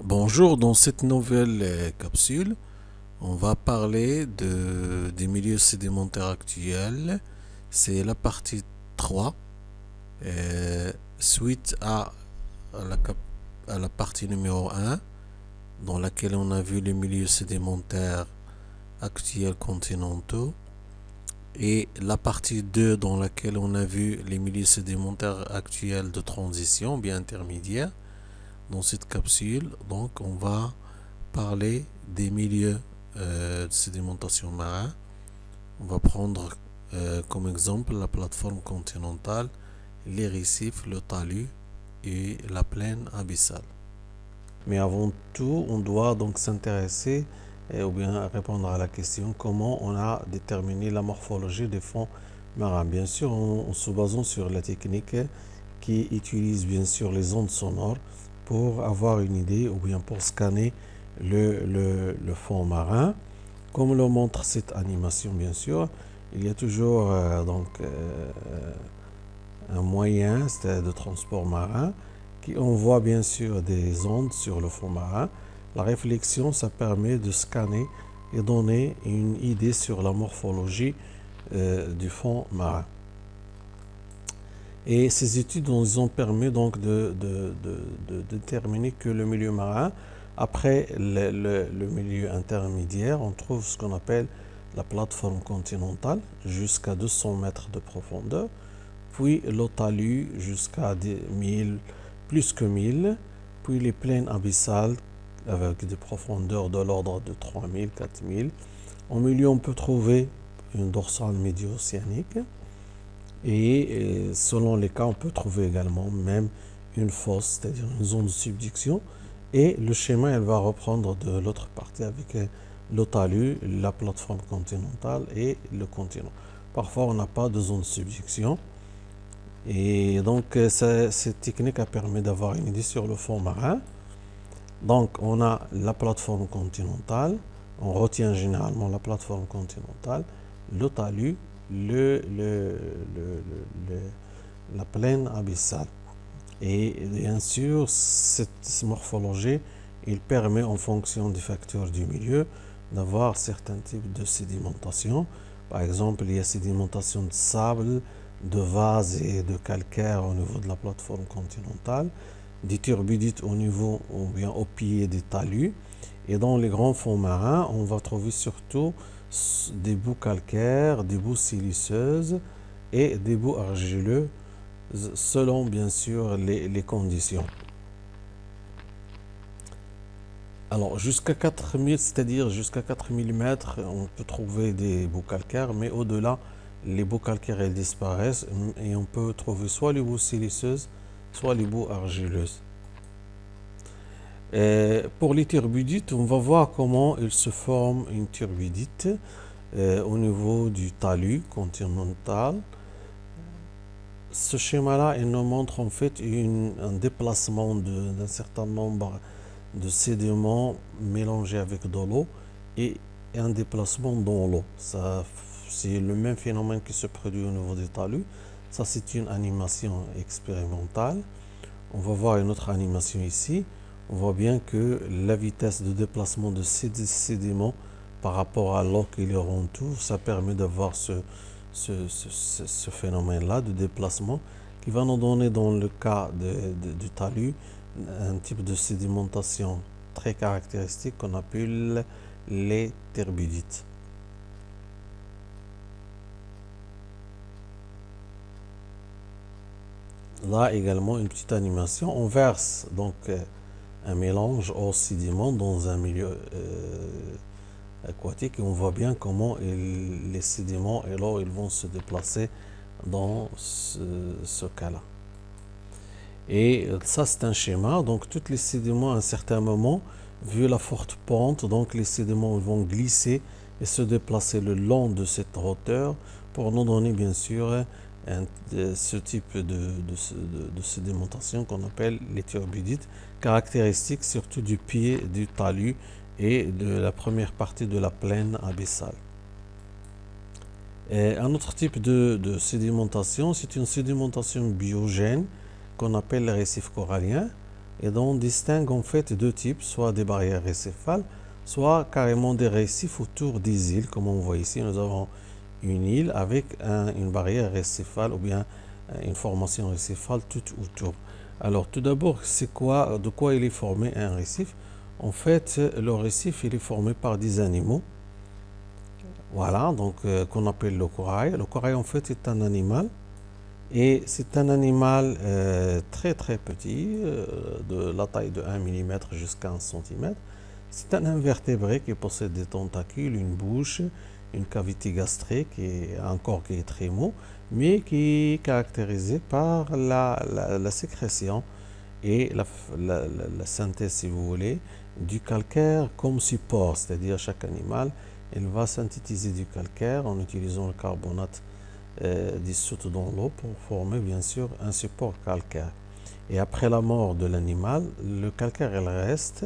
Bonjour, dans cette nouvelle capsule, on va parler des milieux sédimentaires actuels. C'est la partie 3, suite à la partie numéro 1, dans laquelle on a vu les milieux sédimentaires actuels continentaux, et la partie 2, dans laquelle on a vu les milieux sédimentaires actuels de transition, bien intermédiaires. Dans cette capsule, donc, on va parler des milieux de sédimentation marin. On va prendre comme exemple la plateforme continentale, les récifs, le talus et la plaine abyssale. Mais avant tout, on doit donc s'intéresser ou bien répondre à la question comment on a déterminé la morphologie des fonds marins. Bien sûr, en se basant sur la technique qui utilise bien sûr les ondes sonores pour avoir une idée ou bien pour scanner le fond marin. Comme le montre cette animation, bien sûr, il y a toujours un moyen de transport marin qui envoie bien sûr des ondes sur le fond marin. La réflexion, ça permet de scanner et donner une idée sur la morphologie du fond marin. Et ces études nous ont permis donc de déterminer que le milieu marin, après le milieu intermédiaire, on trouve ce qu'on appelle la plateforme continentale jusqu'à 200 mètres de profondeur, puis le talus jusqu'à 1000, plus que 1000, puis les plaines abyssales avec des profondeurs de l'ordre de 3000, 4000. Au milieu, on peut trouver une dorsale médio-océanique. Et selon les cas, on peut trouver également même une fosse, c'est-à-dire une zone de subduction. Et le schéma, elle va reprendre de l'autre partie avec le talus, la plateforme continentale et le continent. Parfois, on n'a pas de zone de subduction. Et donc, cette technique a permis d'avoir une idée sur le fond marin. Donc, on a la plateforme continentale. On retient généralement la plateforme continentale, le talus, la plaine abyssale. Et bien sûr, cette morphologie, il permet en fonction des facteurs du milieu d'avoir certains types de sédimentation. Par exemple, il y a sédimentation de sable, de vase et de calcaire au niveau de la plateforme continentale, des turbidites au niveau ou bien au pied des talus. Et dans les grands fonds marins, on va trouver surtout des boues calcaires, des boues siliceuses et des boues argileux, selon bien sûr les conditions. Alors jusqu'à 4000, c'est-à-dire jusqu'à 4000 mètres, on peut trouver des boues calcaires, mais au-delà, les boues calcaires elles disparaissent et on peut trouver soit les boues siliceuses, soit les boues argileuses. Et pour les turbidites, on va voir comment il se forme une turbidite au niveau du talus continental. Ce schéma-là, il nous montre en fait un déplacement d'un certain nombre de sédiments mélangés avec de l'eau et un déplacement dans l'eau. C'est le même phénomène qui se produit au niveau des talus. Ça, c'est une animation expérimentale. On va voir une autre animation ici. On voit bien que la vitesse de déplacement de ces sédiments par rapport à l'eau qui les entoure, ça permet d'avoir ce phénomène-là de déplacement qui va nous donner dans le cas du talus un type de sédimentation très caractéristique qu'on appelle les turbidites. Là également une petite animation. On verse donc un mélange au sédiment dans un milieu aquatique et on voit bien comment les sédiments et l'eau ils vont se déplacer dans ce cas-là. Et ça c'est un schéma, donc tous les sédiments à un certain moment, vu la forte pente, donc les sédiments vont glisser et se déplacer le long de cette hauteur pour nous donner bien sûr ce type de sédimentation qu'on appelle les turbidites, caractéristiques surtout du pied du talus et de la première partie de la plaine abyssale. Et un autre type de sédimentation, c'est une sédimentation biogène qu'on appelle les récifs coralliens. Et donc, on distingue en fait deux types, soit des barrières récifales, soit carrément des récifs autour des îles. Comme on voit ici, nous avons une île avec une barrière récifale ou bien une formation récifale tout autour. Alors, tout d'abord, de quoi il est formé un récif? En fait, le récif, il est formé par des animaux. Voilà, donc qu'on appelle le corail. Le corail, en fait, est un animal. Et c'est un animal très très petit, de la taille de 1 mm jusqu'à 1 cm. C'est un invertébré qui possède des tentacules, une bouche, une cavité gastrique et un corps qui est très mou, mais qui est caractérisé par la sécrétion et la synthèse, si vous voulez, du calcaire comme support. C'est-à-dire chaque animal, il va synthétiser du calcaire en utilisant le carbonate dissoute dans l'eau pour former bien sûr un support calcaire. Et après la mort de l'animal, le calcaire il reste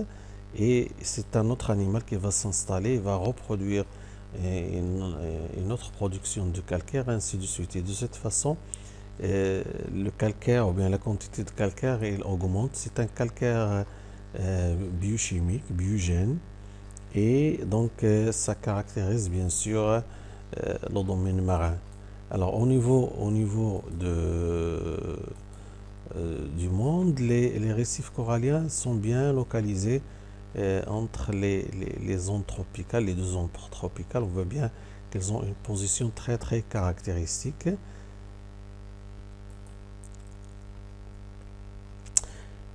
et c'est un autre animal qui va s'installer et va reproduire une autre production de calcaire, ainsi de suite. Et de cette façon, le calcaire ou bien la quantité de calcaire il augmente. C'est un calcaire biochimique, biogène, et donc ça caractérise bien sûr le domaine marin. Alors au niveau du monde, les récifs coralliens sont bien localisés entre les zones tropicales, les deux zones tropicales. On voit bien qu'elles ont une position très très caractéristique.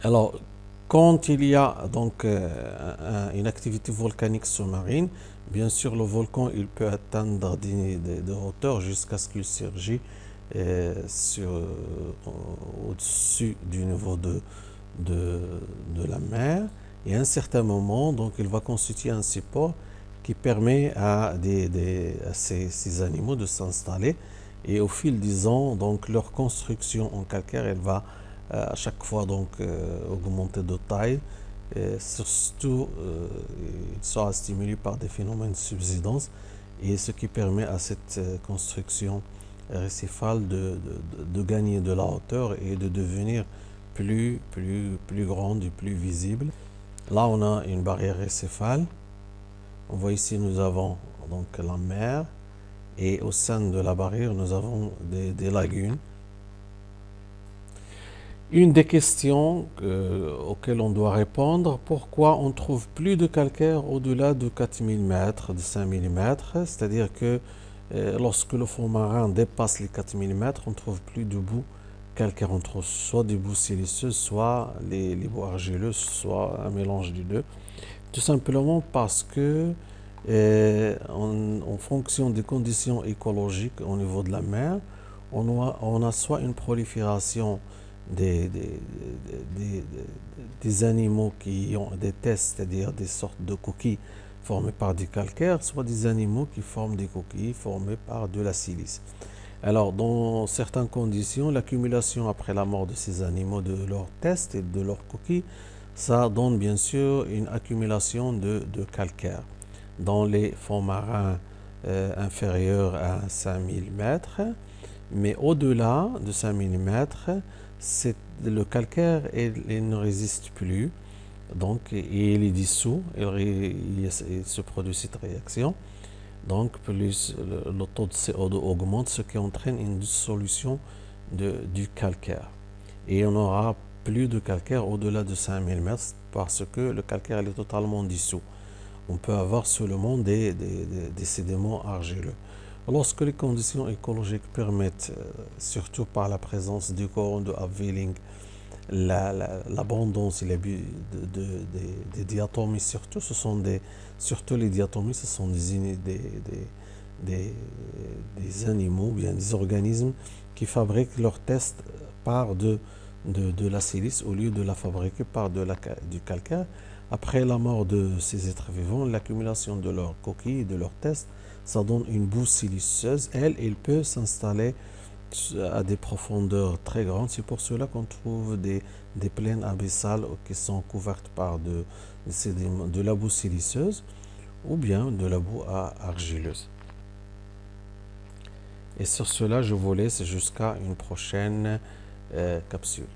Alors, quand il y a donc une activité volcanique sous-marine, bien sûr le volcan il peut atteindre des hauteurs jusqu'à ce qu'il surgit au-dessus du niveau de la mer. Et à un certain moment, donc il va constituer un support qui permet à ces animaux de s'installer. Et au fil des ans, donc leur construction en calcaire, elle va à chaque fois donc augmenter de taille. Et surtout, il sera stimulé par des phénomènes de subsidence et ce qui permet à cette construction récifale de gagner de la hauteur et de devenir plus grande et plus visible. Là, on a une barrière récifale. On voit ici, nous avons donc la mer et au sein de la barrière, nous avons des lagunes. Une des questions auxquelles on doit répondre, pourquoi on trouve plus de calcaire au-delà de 4000 mètres, de 5000 mètres, c'est-à-dire que lorsque le fond marin dépasse les 4000 mètres, on ne trouve plus de boue calcaire, on trouve soit des boues siliceuses, soit les boues argileuses, soit un mélange des deux. Tout simplement parce que en fonction des conditions écologiques au niveau de la mer, on a soit une prolifération des, des, des animaux qui ont des testes, c'est-à-dire des sortes de coquilles formées par du calcaire, soit des animaux qui forment des coquilles formées par de la silice. Alors, dans certaines conditions, l'accumulation après la mort de ces animaux de leurs tests et de leurs coquilles, ça donne bien sûr une accumulation de calcaire. Dans les fonds marins inférieurs à 5000 mètres, mais au-delà de 5000 mètres, le calcaire il ne résiste plus, donc il est dissous, il se produit cette réaction. Donc plus le taux de CO2 augmente, ce qui entraîne une dissolution du calcaire. Et on n'aura plus de calcaire au-delà de 5000 mètres parce que le calcaire est totalement dissous. On peut avoir seulement des sédiments argileux. Lorsque les conditions écologiques permettent, surtout par la présence du courant de Upwelling, l'abondance des diatomies, surtout les diatomies, ce sont des animaux, bien des organismes qui fabriquent leurs tests par de la silice au lieu de la fabriquer par du calcaire. Après la mort de ces êtres vivants, l'accumulation de leurs coquilles et de leurs tests, ça donne une boue siliceuse. Elle peut s'installer à des profondeurs très grandes. C'est pour cela qu'on trouve des plaines abyssales qui sont couvertes par de la boue siliceuse ou bien de la boue argileuse. Et sur cela, je vous laisse jusqu'à une prochaine capsule.